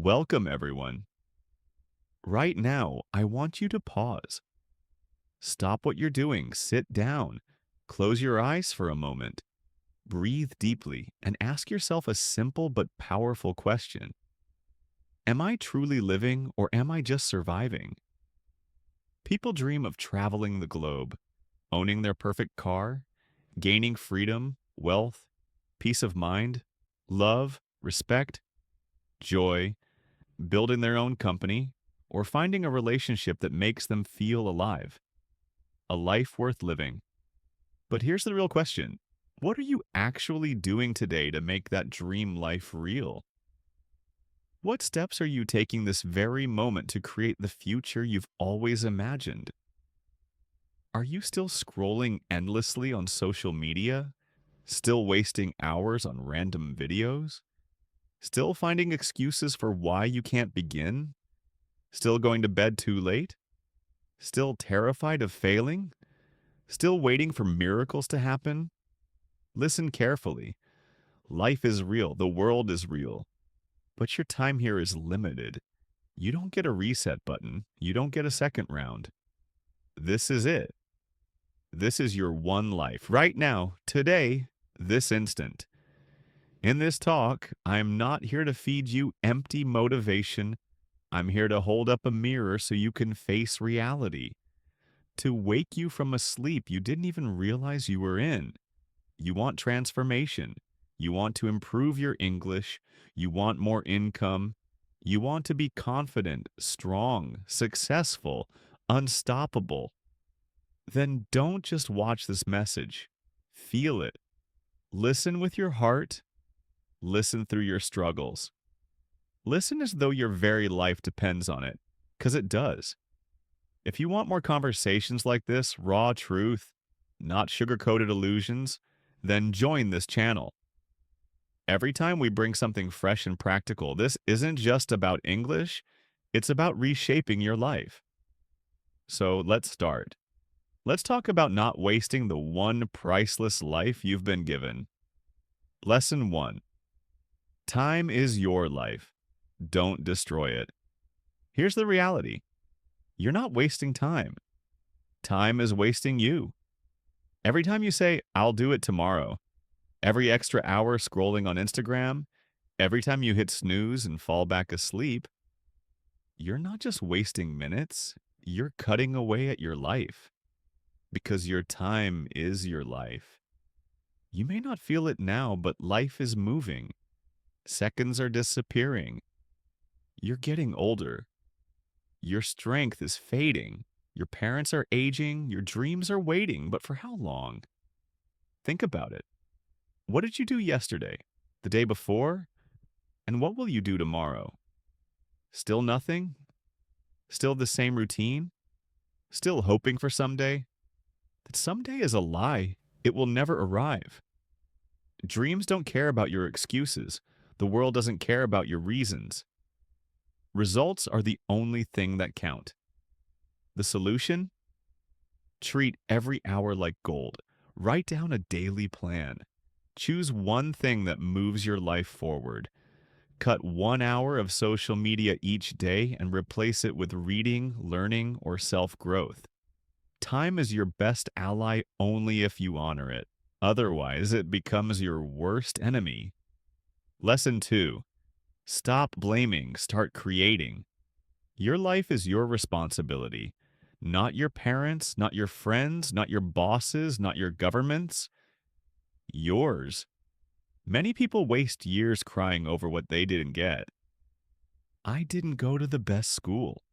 Welcome, everyone. Right now, I want you to pause. Stop what you're doing, sit down, close your eyes for a moment, breathe deeply, and ask yourself a simple but powerful question. Am I truly living or am I just surviving? People dream of traveling the globe, owning their perfect car, gaining freedom, wealth, peace of mind, love, respect, joy, building their own company, or finding a relationship that makes them feel alive. A life worth living. But here's the real question. What are you actually doing today to make that dream life real? What steps are you taking this very moment to create the future you've always imagined? Are you still scrolling endlessly on social media? Still wasting hours on random videos? Still finding excuses for why you can't begin? Still going to bed too late? Still terrified of failing? Still waiting for miracles to happen? Listen carefully. Life is real. The world is real. But your time here is limited. You don't get a reset button. You don't get a second round. This is it. This is your one life. Right now, today, this instant. In this talk, I'm not here to feed you empty motivation. I'm here to hold up a mirror so you can face reality. To wake you from a sleep you didn't even realize you were in. You want transformation. You want to improve your English. You want more income. You want to be confident, strong, successful, unstoppable. Then don't just watch this message. Feel it. Listen with your heart. Listen through your struggles. Listen as though your very life depends on it, because it does. If you want more conversations like this, raw truth, not sugar-coated illusions, then join this channel. Every time we bring something fresh and practical, this isn't just about English, it's about reshaping your life. So let's start. Let's talk about not wasting the one priceless life you've been given. Lesson 1. Time is your life. Don't destroy it. Here's the reality. You're not wasting time. Time is wasting you. Every time you say, I'll do it tomorrow, every extra hour scrolling on Instagram, every time you hit snooze and fall back asleep, you're not just wasting minutes, you're cutting away at your life. Because your time is your life. You may not feel it now, but life is moving. Seconds are disappearing. You're getting older. Your strength is fading. Your parents are aging. Your dreams are waiting. But for how long? Think about it. What did you do yesterday? The day before? And what will you do tomorrow? Still nothing? Still the same routine? Still hoping for someday? That someday is a lie. It will never arrive. Dreams don't care about your excuses. The world doesn't care about your reasons. Results are the only thing that count. The solution? Treat every hour like gold. Write down a daily plan. Choose one thing that moves your life forward. Cut 1 hour of social media each day and replace it with reading, learning, or self-growth. Time is your best ally only if you honor it. Otherwise, it becomes your worst enemy. Lesson 2. Stop blaming, start creating. Your life is your responsibility. Not your parents, not your friends, not your bosses, not your governments. Yours. Many people waste years crying over what they didn't get. I didn't go to the best school.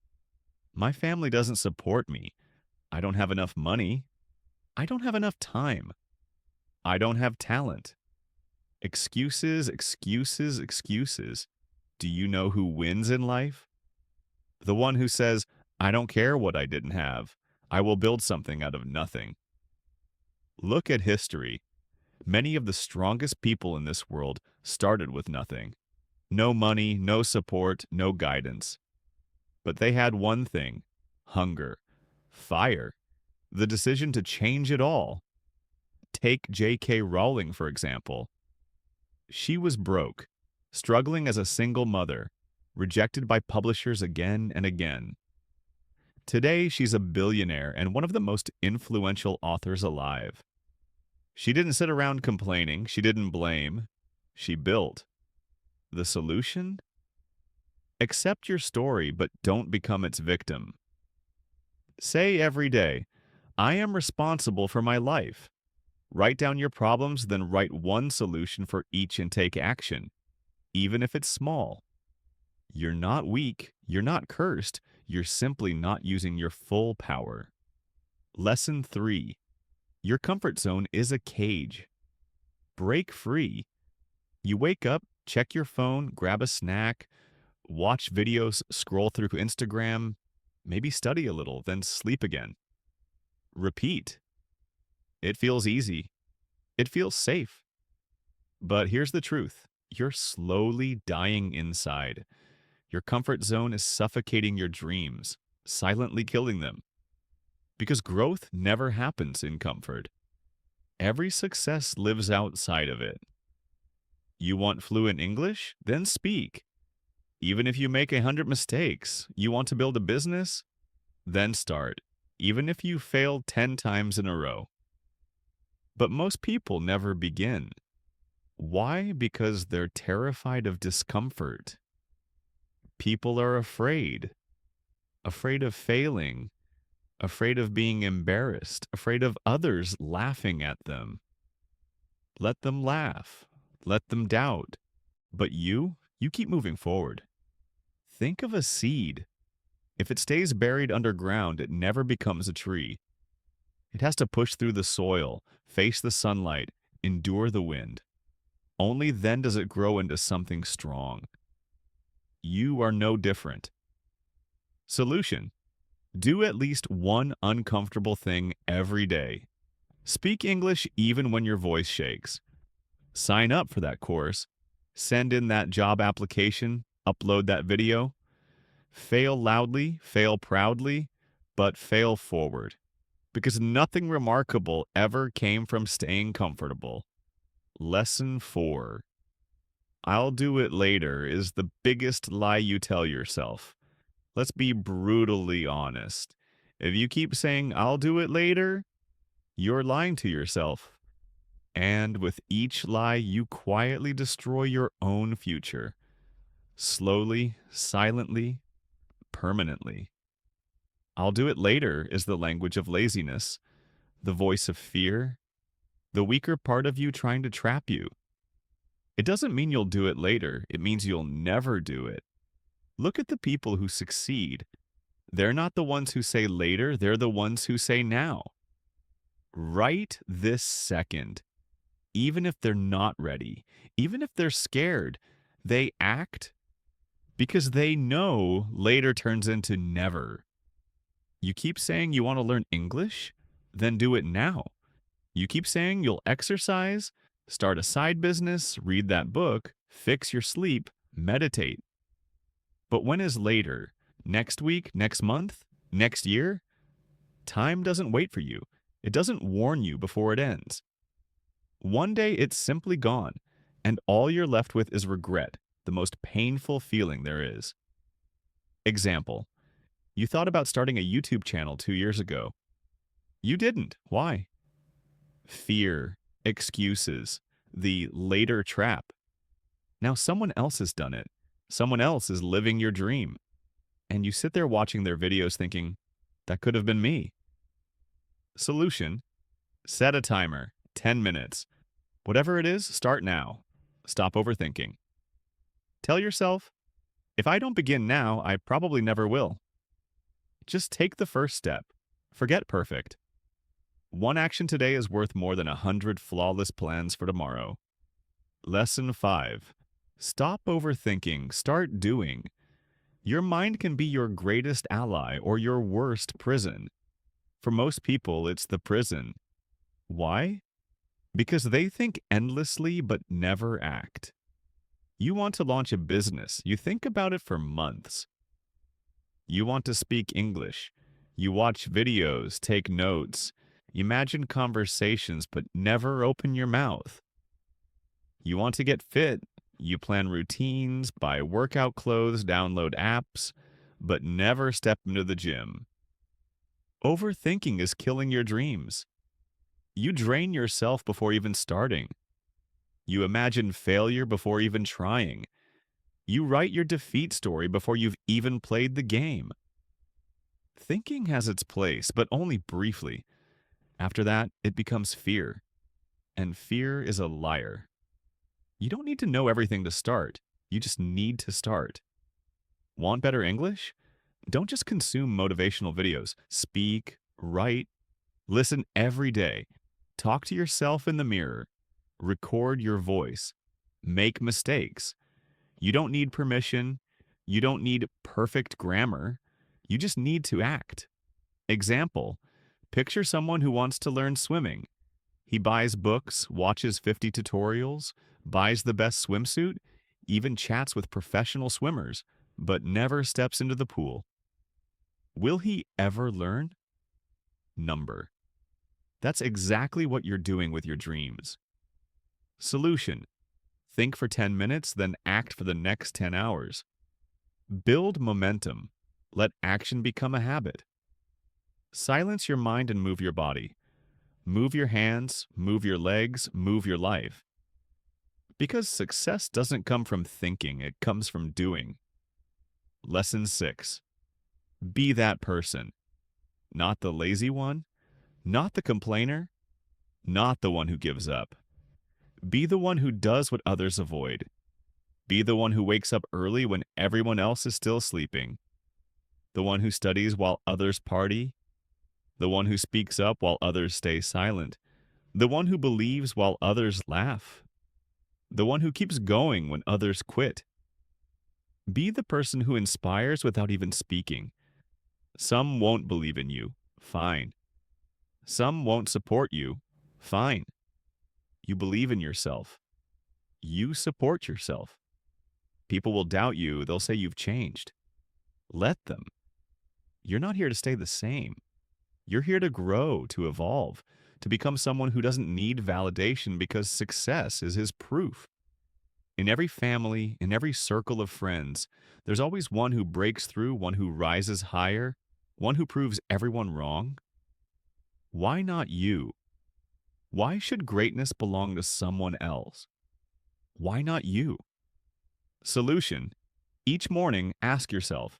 My family doesn't support me. I don't have enough money. I don't have enough time. I don't have talent. Excuses, excuses, excuses. Do you know who wins in life? The one who says, I don't care what I didn't have. I will build something out of nothing. Look at history. Many of the strongest people in this world started with nothing. No money, no support, no guidance. But they had one thing: hunger, fire, the decision to change it all. Take J.K. Rowling, for example. She was broke, struggling as a single mother. rejected by publishers again and again. Today, she's a billionaire and one of the most influential authors alive. She didn't sit around complaining, she didn't blame, she built. The solution? Accept your story, but don't become its victim. Say every day, I am responsible for my life. Write down your problems, then write one solution for each and take action, even if it's small. You're not weak, you're not cursed, you're simply not using your full power. Lesson 3. Your comfort zone is a cage. Break free. You wake up, check your phone, grab a snack, watch videos, scroll through Instagram, maybe study a little, then sleep again. Repeat. It feels easy. It feels safe. But here's the truth. You're slowly dying inside. Your comfort zone is suffocating your dreams, silently killing them. Because growth never happens in comfort. Every success lives outside of it. You want fluent English? Then speak. Even if you make 100 mistakes. You want to build a business? Then start. Even if you fail 10 times in a row. But most people never begin. Why? Because they're terrified of discomfort. People are afraid. Afraid of failing. Afraid of being embarrassed. Afraid of others laughing at them. Let them laugh. Let them doubt. But you keep moving forward. Think of a seed. If it stays buried underground, it never becomes a tree. It has to push through the soil, face the sunlight, endure the wind. Only then does it grow into something strong. You are no different. Solution: do at least one uncomfortable thing every day. Speak English even when your voice shakes. Sign up for that course. Send in that job application. Upload that video. Fail loudly, fail proudly, but fail forward. Because nothing remarkable ever came from staying comfortable. Lesson 4. I'll do it later is the biggest lie you tell yourself. Let's be brutally honest. If you keep saying, I'll do it later, you're lying to yourself. And with each lie, you quietly destroy your own future. Slowly, silently, permanently. I'll do it later is the language of laziness, the voice of fear, the weaker part of you trying to trap you. It doesn't mean you'll do it later. It means you'll never do it. Look at the people who succeed. They're not the ones who say later, they're the ones who say now. Right this second. Even if they're not ready, even if they're scared, they act because they know later turns into never. You keep saying you want to learn English? Then do it now. You keep saying you'll exercise, start a side business, read that book, fix your sleep, meditate. But when is later? Next week? Next month? Next year? Time doesn't wait for you. It doesn't warn you before it ends. One day it's simply gone, and all you're left with is regret, the most painful feeling there is. Example: you thought about starting a YouTube channel 2 years ago. You didn't. Why? Fear, excuses, the later trap. Now someone else has done it. Someone else is living your dream. And you sit there watching their videos thinking, that could have been me. Solution: set a timer, 10 minutes. Whatever it is, start now. Stop overthinking. Tell yourself, if I don't begin now, I probably never will. Just take the first step. Forget perfect. One action today is worth more than 100 flawless plans for tomorrow. Lesson 5. Stop overthinking. Start doing. Your mind can be your greatest ally or your worst prison. For most people, it's the prison. Why? Because they think endlessly but never act. You want to launch a business. You think about it for months. You want to speak English. You watch videos, take notes, imagine conversations, but never open your mouth. You want to get fit. You plan routines, buy workout clothes, download apps, but never step into the gym. Overthinking is killing your dreams. You drain yourself before even starting. You imagine failure before even trying. You write your defeat story before you've even played the game. Thinking has its place, but only briefly. After that, it becomes fear. And fear is a liar. You don't need to know everything to start. You just need to start. Want better English? Don't just consume motivational videos. Speak, write, listen every day. Talk to yourself in the mirror. Record your voice. Make mistakes. You don't need permission. You don't need perfect grammar. You just need to act. Example, picture someone who wants to learn swimming. He buys books, watches 50 tutorials, buys the best swimsuit, even chats with professional swimmers, but never steps into the pool. Will he ever learn? Number. That's exactly what you're doing with your dreams. Solution. Think for 10 minutes, then act for the next 10 hours. Build momentum. Let action become a habit. Silence your mind and move your body. Move your hands, move your legs, move your life. Because success doesn't come from thinking, it comes from doing. Lesson 6. Be that person. Not the lazy one, not the complainer, not the one who gives up. Be the one who does what others avoid. Be the one who wakes up early when everyone else is still sleeping. The one who studies while others party. The one who speaks up while others stay silent. The one who believes while others laugh. The one who keeps going when others quit. Be the person who inspires without even speaking. Some won't believe in you. Fine. Some won't support you. Fine. You believe in yourself. You support yourself. People will doubt you. They'll say you've changed. Let them. You're not here to stay the same. You're here to grow, to evolve, to become someone who doesn't need validation because success is his proof. In every family, in every circle of friends, there's always one who breaks through, one who rises higher, one who proves everyone wrong. Why not you? Why should greatness belong to someone else? Why not you? Solution. Each morning, ask yourself,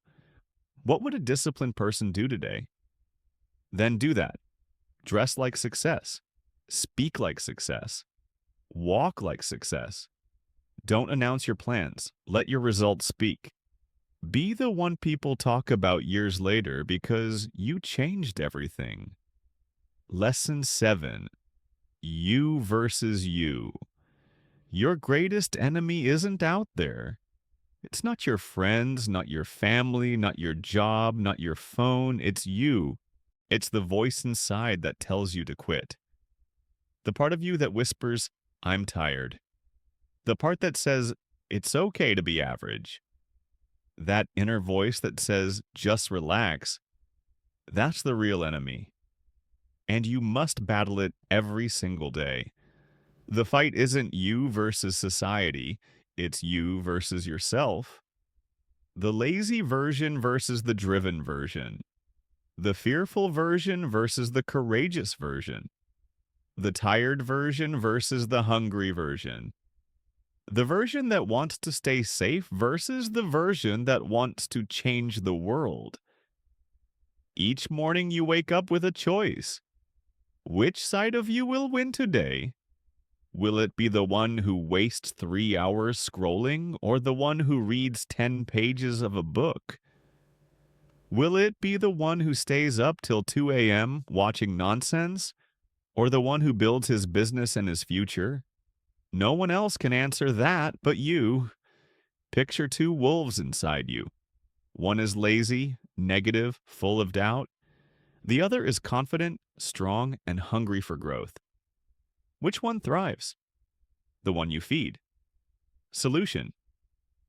what would a disciplined person do today? Then do that. Dress like success. Speak like success. Walk like success. Don't announce your plans. Let your results speak. Be the one people talk about years later because you changed everything. Lesson 7. You versus you. Your greatest enemy isn't out there. It's not your friends, not your family, not your job, not your phone. It's you. It's the voice inside that tells you to quit. The part of you that whispers, I'm tired. The part that says, it's okay to be average. That inner voice that says, just relax. That's the real enemy. And you must battle it every single day. The fight isn't you versus society. It's you versus yourself. The lazy version versus the driven version. The fearful version versus the courageous version. The tired version versus the hungry version. The version that wants to stay safe versus the version that wants to change the world. Each morning you wake up with a choice. Which side of you will win today? Will it be the one who wastes 3 hours scrolling or the one who reads 10 pages of a book? Will it be the one who stays up till 2 a.m. watching nonsense or the one who builds his business and his future? No one else can answer that but you. Picture 2 wolves inside you. One is lazy, negative, full of doubt. The other is confident, strong, and hungry for growth. Which one thrives? The one you feed. Solution.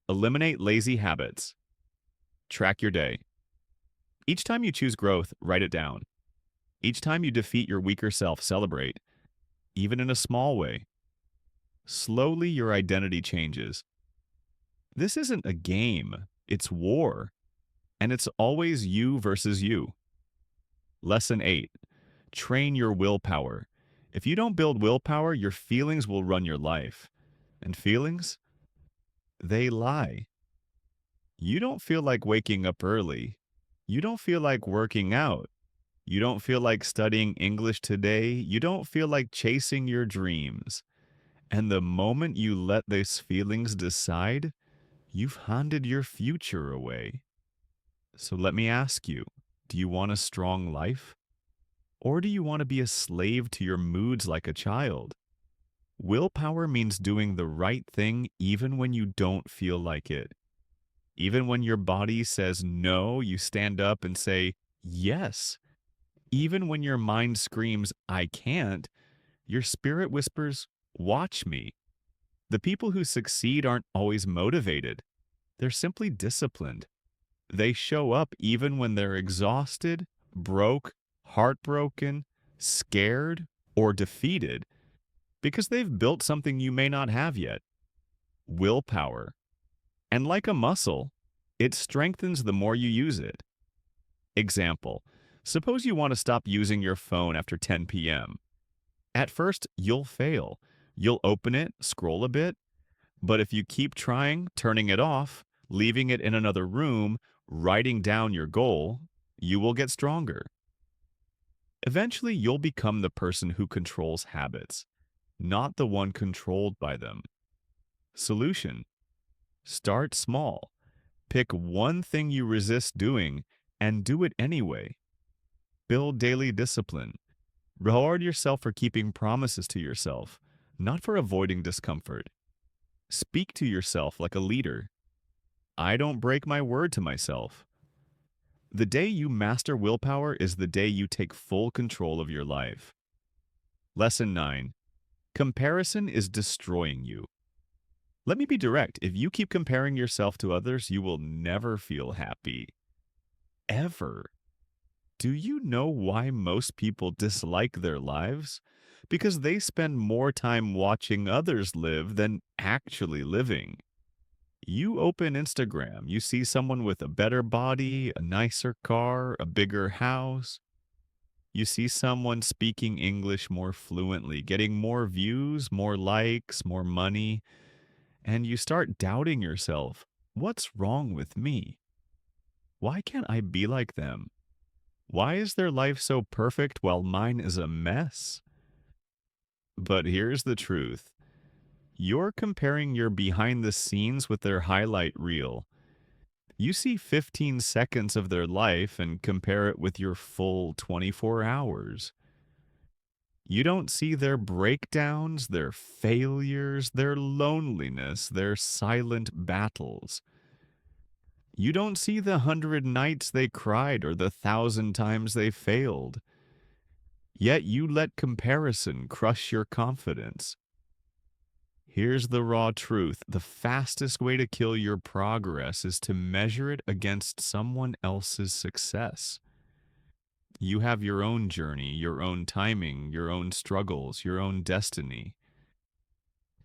Eliminate lazy habits. Track your day. Each time you choose growth, write it down. Each time you defeat your weaker self, celebrate, even in a small way. Slowly, your identity changes. This isn't a game, it's war, and it's always you versus you. Lesson 8. Train your willpower. If you don't build willpower, your feelings will run your life. And feelings, they lie. You don't feel like waking up early. You don't feel like working out. You don't feel like studying English today. You don't feel like chasing your dreams. And the moment you let those feelings decide, you've handed your future away. So let me ask you, do you want a strong life? Or do you want to be a slave to your moods like a child? Willpower means doing the right thing even when you don't feel like it. Even when your body says no, you stand up and say yes. Even when your mind screams, I can't, your spirit whispers, watch me. The people who succeed aren't always motivated. They're simply disciplined. They show up even when they're exhausted, broke, heartbroken, scared, or defeated because they've built something you may not have yet: willpower. And like a muscle, it strengthens the more you use it. Example: suppose you want to stop using your phone after 10 p.m. At first, you'll fail. You'll open it, scroll a bit, but if you keep trying, turning it off, leaving it in another room, writing down your goal, you will get stronger. Eventually, you'll become the person who controls habits, not the one controlled by them. Solution: start small. Pick one thing you resist doing and do it anyway. Build daily discipline. Reward yourself for keeping promises to yourself, not for avoiding discomfort. Speak to yourself like a leader. I don't break my word to myself. The day you master willpower is the day you take full control of your life. Lesson 9. Comparison is destroying you. Let me be direct. If you keep comparing yourself to others, you will never feel happy. Ever. Do you know why most people dislike their lives? Because they spend more time watching others live than actually living. You open Instagram, you see someone with a better body, a nicer car, a bigger house. You see someone speaking English more fluently, getting more views, more likes, more money, and you start doubting yourself. What's wrong with me? Why can't I be like them? Why is their life so perfect while mine is a mess? But here's the truth. You're comparing your behind the scenes with their highlight reel. You see 15 seconds of their life and compare it with your full 24 hours. You don't see their breakdowns, their failures, their loneliness, their silent battles. You don't see the 100 nights they cried or the 1,000 times they failed. Yet you let comparison crush your confidence. Here's the raw truth. The fastest way to kill your progress is to measure it against someone else's success. You have your own journey, your own timing, your own struggles, your own destiny.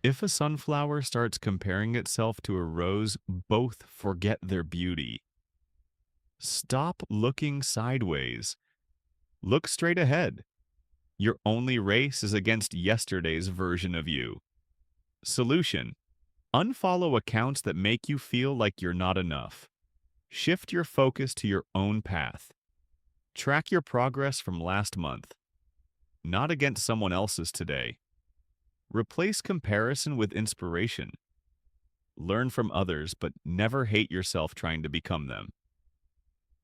If a sunflower starts comparing itself to a rose, both forget their beauty. Stop looking sideways. Look straight ahead. Your only race is against yesterday's version of you. Solution: unfollow accounts that make you feel like you're not enough. Shift your focus to your own path. Track your progress from last month, not against someone else's today. Replace comparison with inspiration. Learn from others, but never hate yourself trying to become them.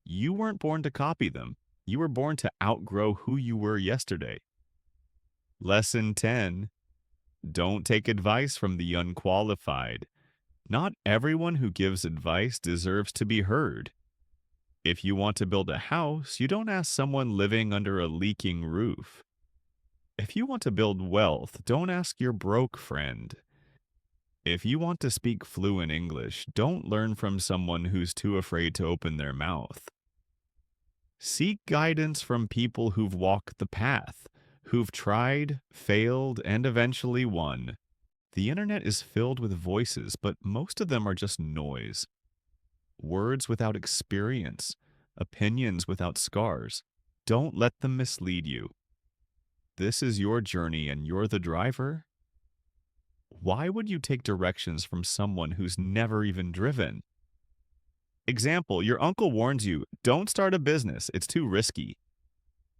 You weren't born to copy them. You were born to outgrow who you were yesterday. Lesson 10. Don't take advice from the unqualified. Not everyone who gives advice deserves to be heard. If you want to build a house, you don't ask someone living under a leaking roof. If you want to build wealth, don't ask your broke friend. If you want to speak fluent English, don't learn from someone who's too afraid to open their mouth. Seek guidance from people who've walked the path, who've tried, failed, and eventually won. The internet is filled with voices, but most of them are just noise. Words without experience, opinions without scars. Don't let them mislead you. This is your journey and you're the driver. Why would you take directions from someone who's never even driven? Example, your uncle warns you, don't start a business, it's too risky.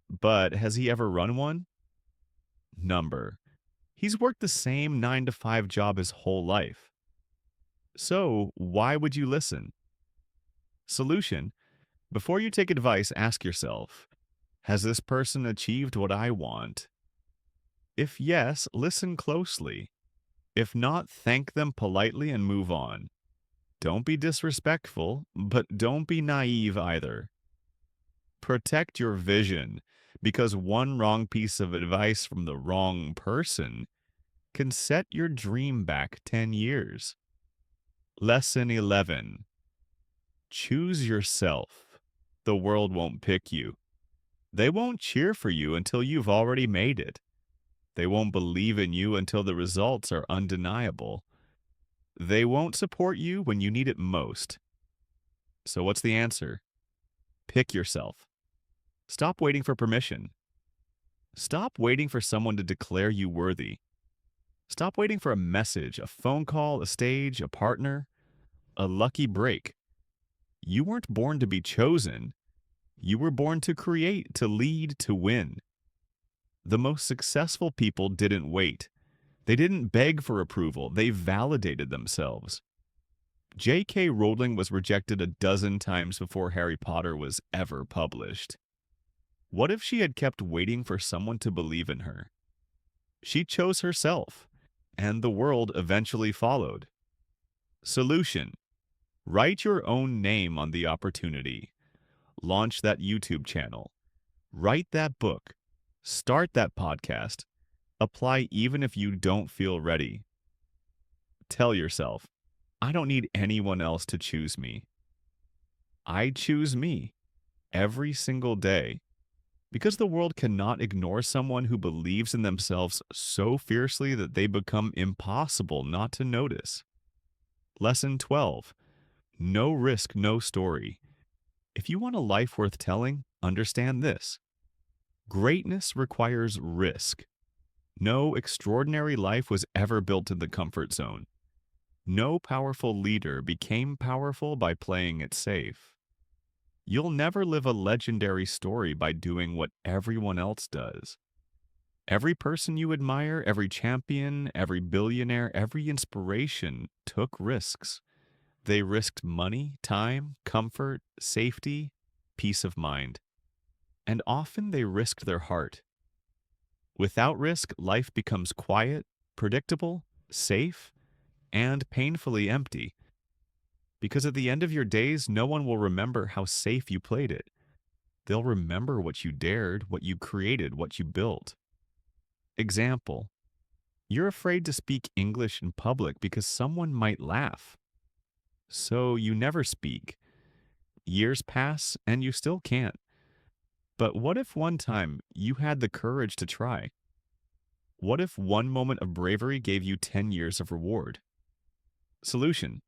But has he ever run one? Number. He's worked the same 9 to 5 job his whole life. So, why would you listen? Solution. Before you take advice, ask yourself, has this person achieved what I want? If yes, listen closely. If not, thank them politely and move on. Don't be disrespectful, but don't be naive either. Protect your vision, because one wrong piece of advice from the wrong person can set your dream back 10 years. Lesson 11. Choose yourself. The world won't pick you. They won't cheer for you until you've already made it. They won't believe in you until the results are undeniable. They won't support you when you need it most. So what's the answer? Pick yourself. Stop waiting for permission. Stop waiting for someone to declare you worthy. Stop waiting for a message, a phone call, a stage, a partner, a lucky break. You weren't born to be chosen. You were born to create, to lead, to win. The most successful people didn't wait. They didn't beg for approval. They validated themselves. J.K. Rowling was rejected a dozen times before Harry Potter was ever published. What if she had kept waiting for someone to believe in her? She chose herself, and the world eventually followed. Solution. Write your own name on the opportunity. Launch that YouTube channel. Write that book. Start that podcast. Apply even if you don't feel ready. Tell yourself, I don't need anyone else to choose me. I choose me every single day, because the world cannot ignore someone who believes in themselves so fiercely that they become impossible not to notice. Lesson 12. No risk, no story. If you want a life worth telling, understand this. Greatness requires risk. No extraordinary life was ever built in the comfort zone. No powerful leader became powerful by playing it safe. You'll never live a legendary story by doing what everyone else does. Every person you admire, every champion, every billionaire, every inspiration took risks. They risked money, time, comfort, safety, peace of mind. And often they risked their heart. Without risk, life becomes quiet, predictable, safe, and painfully empty. Because at the end of your days, no one will remember how safe you played it. They'll remember what you dared, what you created, what you built. Example. You're afraid to speak English in public because someone might laugh. So you never speak. Years pass and you still can't. But what if one time you had the courage to try? What if one moment of bravery gave you 10 years of reward? Solution.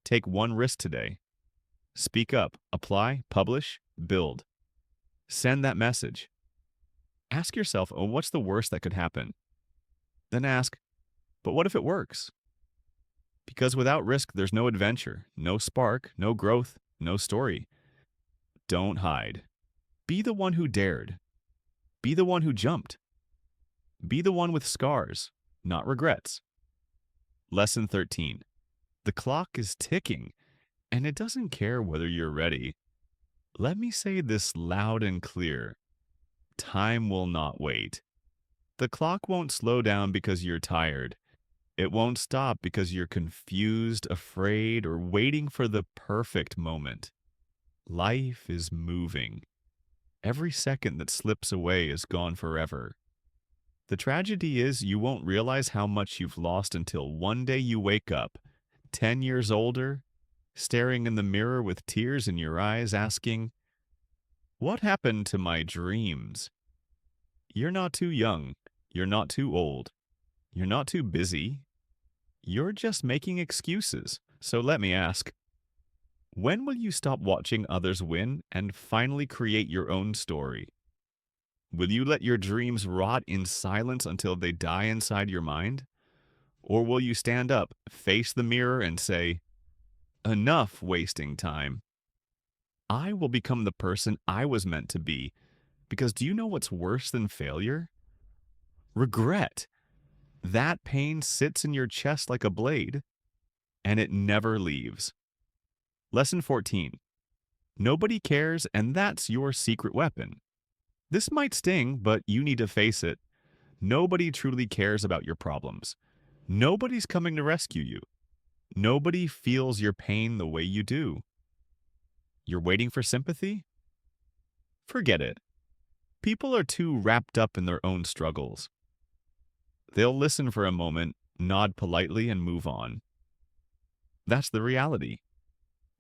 Take one risk today. Speak up, apply, publish, build. Send that message. Ask yourself, oh, what's the worst that could happen? Then ask, but what if it works? Because without risk, there's no adventure, no spark, no growth, no story. Don't hide. Be the one who dared. Be the one who jumped. Be the one with scars, not regrets. Lesson 13. The clock is ticking, and it doesn't care whether you're ready. Let me say this loud and clear. Time will not wait. The clock won't slow down because you're tired. It won't stop because you're confused, afraid, or waiting for the perfect moment. Life is moving. Every second that slips away is gone forever. The tragedy is you won't realize how much you've lost until one day you wake up, 10 years older, staring in the mirror with tears in your eyes, asking, what happened to my dreams? You're not too young. You're not too old. You're not too busy. You're just making excuses. So let me ask, when will you stop watching others win and finally create your own story? Will you let your dreams rot in silence until they die inside your mind? Or will you stand up, face the mirror, and say, enough wasting time? I will become the person I was meant to be. Because do you know what's worse than failure? Regret. That pain sits in your chest like a blade, and it never leaves. Lesson 14. Nobody cares, and that's your secret weapon. This might sting, but you need to face it. Nobody truly cares about your problems. Nobody's coming to rescue you. Nobody feels your pain the way you do. You're waiting for sympathy? Forget it. People are too wrapped up in their own struggles. They'll listen for a moment, nod politely, and move on. That's the reality.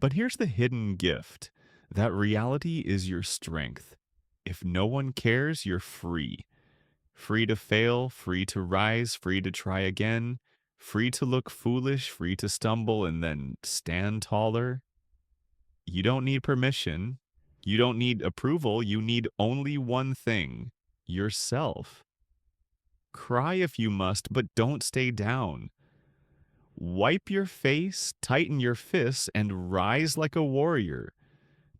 But here's the hidden gift. That reality is your strength. If no one cares, you're free. Free to fail, free to rise, free to try again, free to look foolish, free to stumble and then stand taller. You don't need permission. You don't need approval. You need only one thing: yourself. Cry if you must, but don't stay down. Wipe your face, tighten your fists, and rise like a warrior.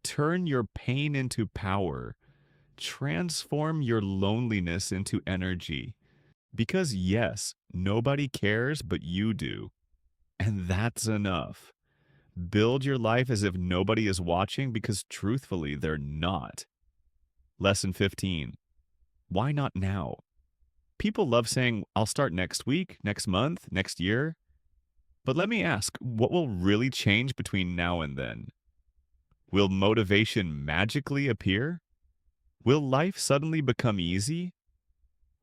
Turn your pain into power. Transform your loneliness into energy. Because yes, nobody cares, but you do. And that's enough. Build your life as if nobody is watching, because truthfully, they're not. Lesson 15. Why not now? People love saying, I'll start next week, next month, next year. But let me ask, what will really change between now and then? Will motivation magically appear? Will life suddenly become easy?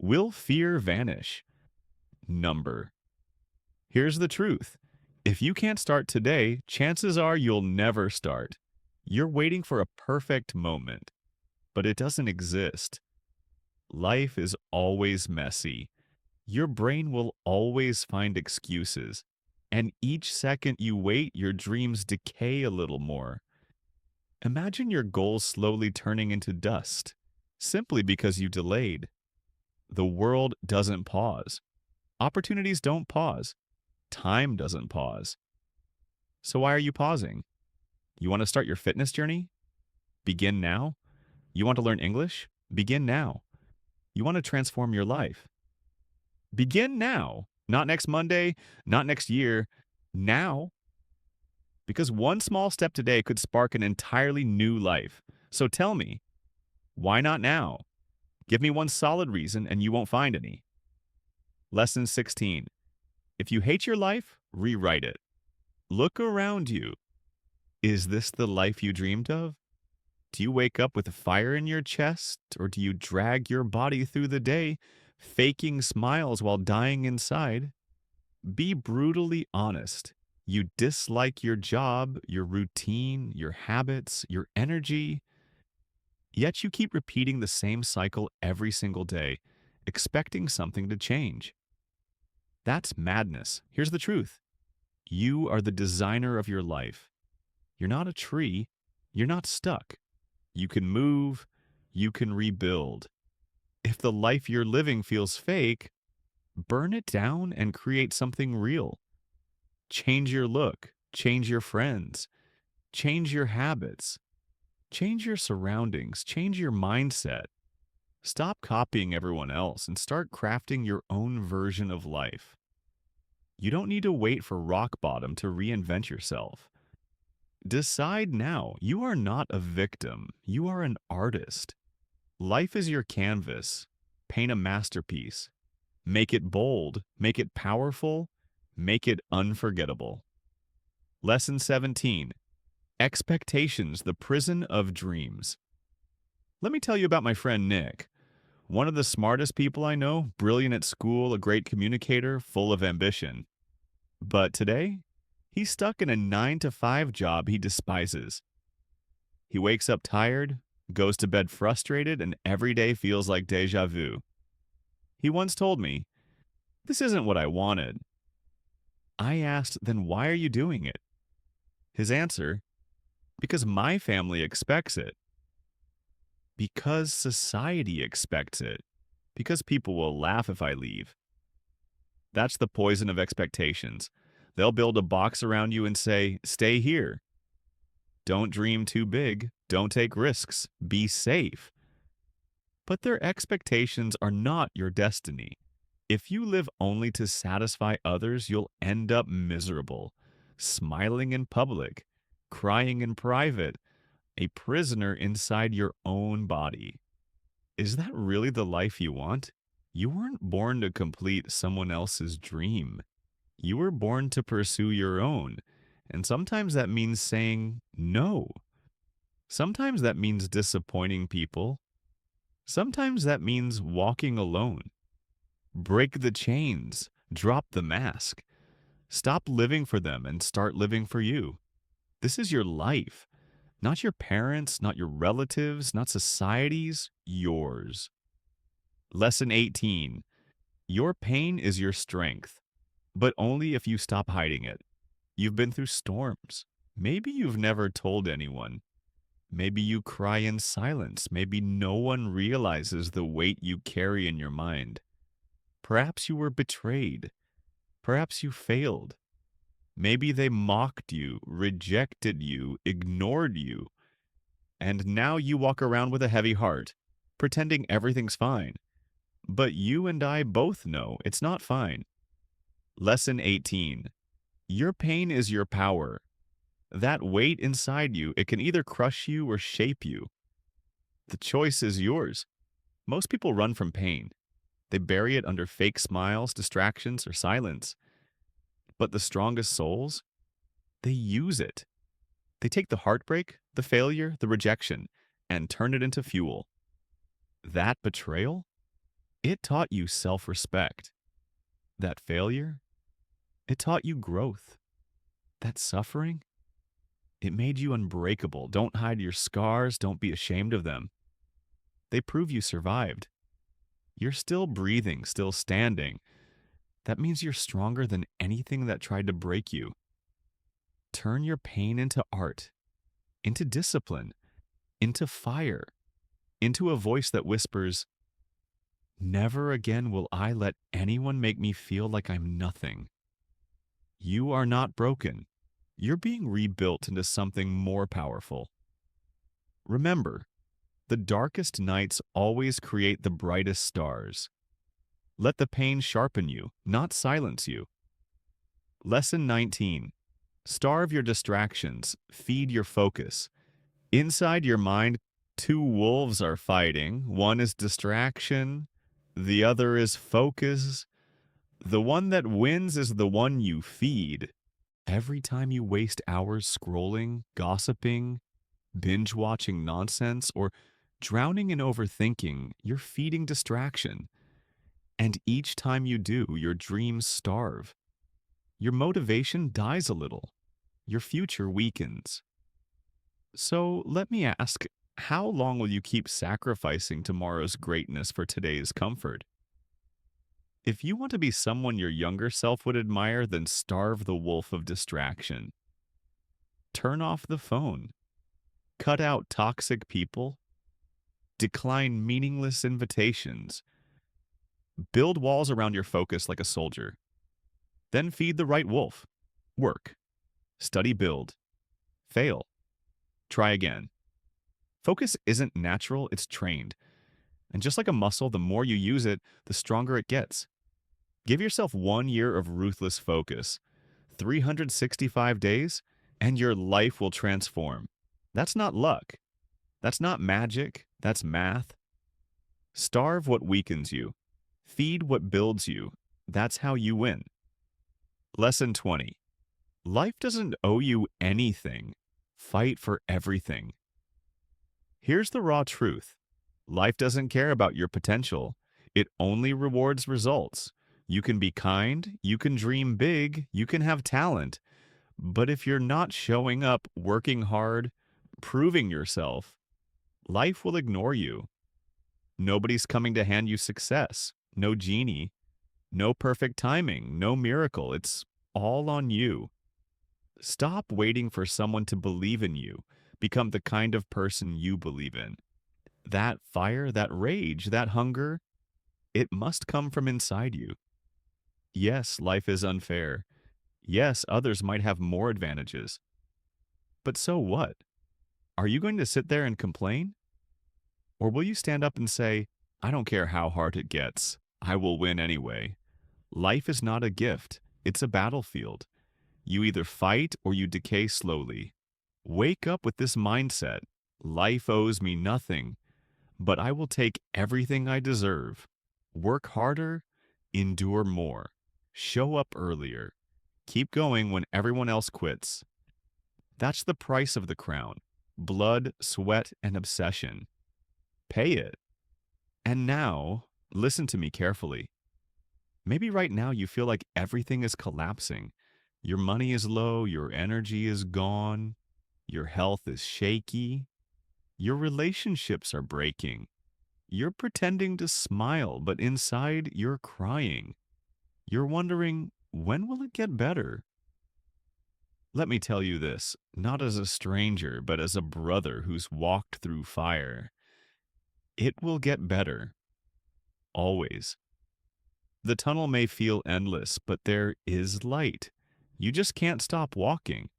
Will fear vanish? Number. Here's the truth. If you can't start today, chances are you'll never start. You're waiting for a perfect moment, but it doesn't exist. Life is always messy. Your brain will always find excuses. And each second you wait, your dreams decay a little more. Imagine your goals slowly turning into dust, simply because you delayed. The world doesn't pause. Opportunities don't pause. Time doesn't pause. So why are you pausing? You want to start your fitness journey? Begin now. You want to learn English? Begin now. You want to transform your life? Begin now. Not next Monday, not next year. Now. Because one small step today could spark an entirely new life. So tell me, why not now? Give me one solid reason and you won't find any. Lesson 16. If you hate your life, rewrite it. Look around you. Is this the life you dreamed of? Do you wake up with a fire in your chest, or do you drag your body through the day, faking smiles while dying inside? Be brutally honest. You dislike your job, your routine, your habits, your energy, yet you keep repeating the same cycle every single day, expecting something to change. That's madness. Here's the truth. You are the designer of your life. You're not a tree. You're not stuck. You can move. You can rebuild. If the life you're living feels fake, burn it down and create something real. Change your look. Change your friends. Change your habits. Change your surroundings. Change your mindset. Stop copying everyone else and start crafting your own version of life. You don't need to wait for rock bottom to reinvent yourself. Decide now. You are not a victim. You are an artist. Life is your canvas. Paint a masterpiece. Make it bold. Make it powerful. Make it unforgettable. Lesson 17. Expectations, the prison of dreams. Let me tell you about my friend Nick. One of the smartest people I know, brilliant at school, a great communicator, full of ambition. But today, he's stuck in a 9-to-5 job he despises. He wakes up tired, goes to bed frustrated, and every day feels like deja vu. He once told me, "This isn't what I wanted." I asked, then why are you doing it? His answer, because my family expects it. Because society expects it. Because people will laugh if I leave. That's the poison of expectations. They'll build a box around you and say, stay here. Don't dream too big. Don't take risks. Be safe. But their expectations are not your destiny. If you live only to satisfy others, you'll end up miserable, smiling in public, crying in private, a prisoner inside your own body. Is that really the life you want? You weren't born to complete someone else's dream. You were born to pursue your own. And sometimes that means saying no. Sometimes that means disappointing people. Sometimes that means walking alone. Break the chains. Drop the mask. Stop living for them and start living for you. This is your life. Not your parents, not your relatives, not society's, yours. Lesson 18. Your pain is your strength, but only if you stop hiding it. You've been through storms. Maybe you've never told anyone. Maybe you cry in silence. Maybe no one realizes the weight you carry in your mind. Perhaps you were betrayed. Perhaps you failed. Maybe they mocked you, rejected you, ignored you. And now you walk around with a heavy heart, pretending everything's fine. But you and I both know it's not fine. Lesson 18. Your pain is your power. That weight inside you, it can either crush you or shape you. The choice is yours. Most people run from pain. They bury it under fake smiles, distractions, or silence. But the strongest souls, they use it. They take the heartbreak, the failure, the rejection, and turn it into fuel. That betrayal, it taught you self-respect. That failure, it taught you growth. That suffering, it made you unbreakable. Don't hide your scars. Don't be ashamed of them. They prove you survived. You're still breathing, still standing. That means you're stronger than anything that tried to break you. Turn your pain into art, into discipline, into fire, into a voice that whispers, never again will I let anyone make me feel like I'm nothing. You are not broken. You're being rebuilt into something more powerful. Remember, the darkest nights always create the brightest stars. Let the pain sharpen you, not silence you. Lesson 19. Starve your distractions, feed your focus. Inside your mind, two wolves are fighting. One is distraction, the other is focus. The one that wins is the one you feed. Every time you waste hours scrolling, gossiping, binge-watching nonsense, or drowning in overthinking, you're feeding distraction. And each time you do, your dreams starve. Your motivation dies a little. Your future weakens. So let me ask, how long will you keep sacrificing tomorrow's greatness for today's comfort? If you want to be someone your younger self would admire, then starve the wolf of distraction. Turn off the phone. Cut out toxic people. Decline meaningless invitations. Build walls around your focus like a soldier. Then feed the right wolf. Work. Study, build. Fail. Try again. Focus isn't natural, it's trained. And just like a muscle, the more you use it, the stronger it gets. Give yourself 1 year of ruthless focus, 365 days, and your life will transform. That's not luck. That's not magic. That's math. Starve what weakens you. Feed what builds you. That's how you win. Lesson 20. Life doesn't owe you anything. Fight for everything. Here's the raw truth. Life doesn't care about your potential. It only rewards results. You can be kind, you can dream big, you can have talent. But if you're not showing up, working hard, proving yourself, life will ignore you. Nobody's coming to hand you success. No genie. No perfect timing. No miracle. It's all on you. Stop waiting for someone to believe in you. Become the kind of person you believe in. That fire, that rage, that hunger, it must come from inside you. Yes, life is unfair. Yes, others might have more advantages. But so what? Are you going to sit there and complain? Or will you stand up and say, I don't care how hard it gets. I will win anyway. Life is not a gift. It's a battlefield. You either fight or you decay slowly. Wake up with this mindset. Life owes me nothing, but I will take everything I deserve. Work harder, endure more. Show up earlier. Keep going when everyone else quits. That's the price of the crown. Blood, sweat, and obsession. Pay it. And now, listen to me carefully. Maybe right now you feel like everything is collapsing. Your money is low, your energy is gone, your health is shaky, your relationships are breaking. You're pretending to smile, but inside you're crying. You're wondering, when will it get better? Let me tell you this, not as a stranger, but as a brother who's walked through fire. It will get better. Always. The tunnel may feel endless, but there is light. You just can't stop walking.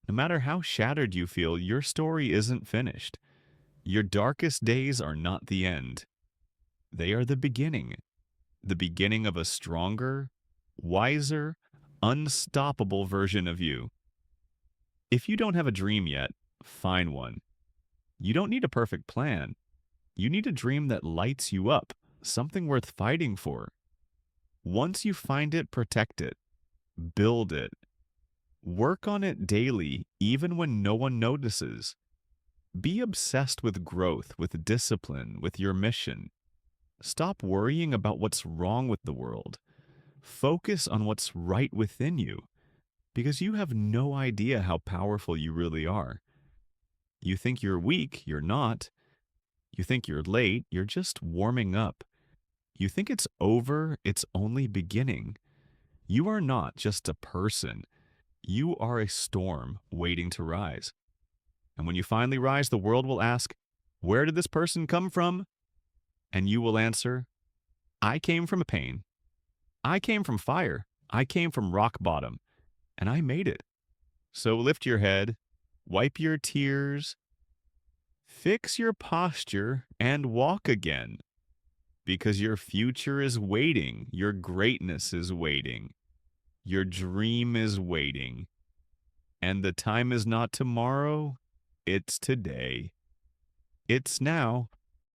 No matter how shattered you feel, your story isn't finished. Your darkest days are not the end. They are the beginning of a stronger, wiser, unstoppable version of you. If you don't have a dream yet, find one. You don't need a perfect plan. You need a dream that lights you up, something worth fighting for. Once you find it, protect it, build it, work on it daily, even when no one notices. Be obsessed with growth, with discipline, with your mission. Stop worrying about what's wrong with the world. Focus on what's right within you, because you have no idea how powerful you really are. You think you're weak, you're not. You think you're late, you're just warming up. You think it's over, it's only beginning. You are not just a person. You are a storm waiting to rise. And when you finally rise, the world will ask, where did this person come from? And you will answer, I came from pain. I came from fire. I came from rock bottom. And I made it. So lift your head, wipe your tears, fix your posture, and walk again. Because your future is waiting. Your greatness is waiting. Your dream is waiting. And the time is not tomorrow, it's today. It's now.